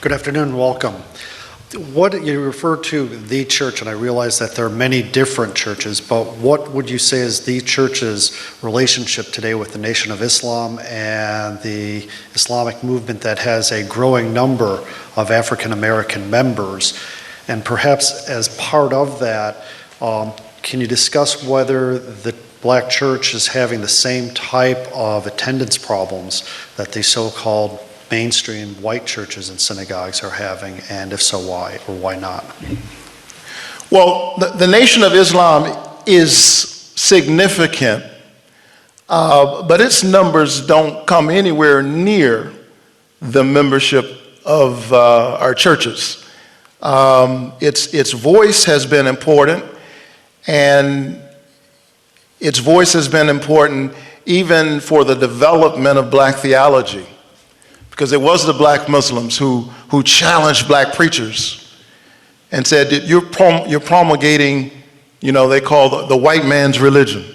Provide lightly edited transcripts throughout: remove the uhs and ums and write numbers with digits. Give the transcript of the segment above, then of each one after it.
Good afternoon, welcome. What you refer to the church, and I realize that there are many different churches, but what would you say is the church's relationship today with the Nation of Islam and the Islamic movement that has a growing number of African American members? And perhaps as part of that, can you discuss whether the Black church is having the same type of attendance problems that the so-called mainstream white churches and synagogues are having, and if so, why or why not? Well, the Nation of Islam is significant, but its numbers don't come anywhere near the membership of our churches. Its voice has been important, and its voice has been important even for the development of black theology. Because it was the black Muslims who challenged black preachers and said that you're promulgating, they call the white man's religion.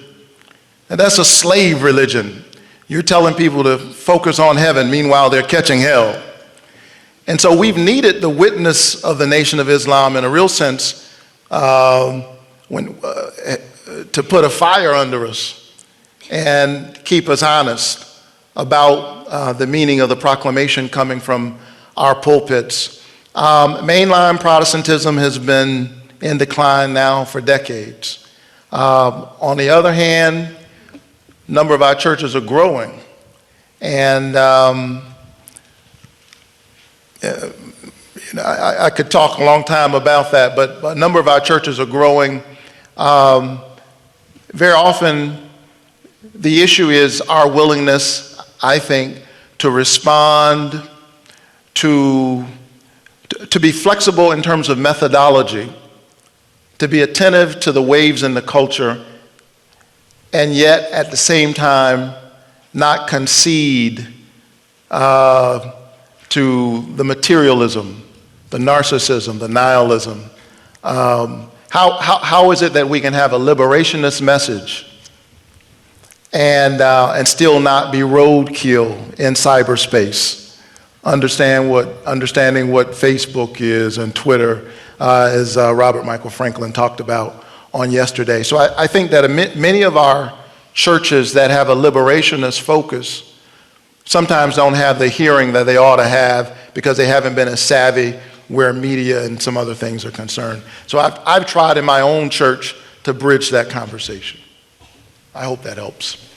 And that's a slave religion. You're telling people to focus on heaven, meanwhile they're catching hell. And so we've needed the witness of the Nation of Islam in a real sense to put a fire under us and keep us honest about the meaning of the proclamation coming from our pulpits. Mainline Protestantism has been in decline now for decades. On the other hand, a number of our churches are growing. And I could talk a long time about that, but a number of our churches are growing. Very often, the issue is our willingness, I think, to respond, to be flexible in terms of methodology, to be attentive to the waves in the culture, and yet at the same time not concede to the materialism, the narcissism, the nihilism. How is it that we can have a liberationist message and still not be roadkill in cyberspace? Understanding what Facebook is and Twitter, as Robert Michael Franklin talked about on yesterday. So I think that many of our churches that have a liberationist focus sometimes don't have the hearing that they ought to have because they haven't been as savvy where media and some other things are concerned. So I've tried in my own church to bridge that conversation. I hope that helps.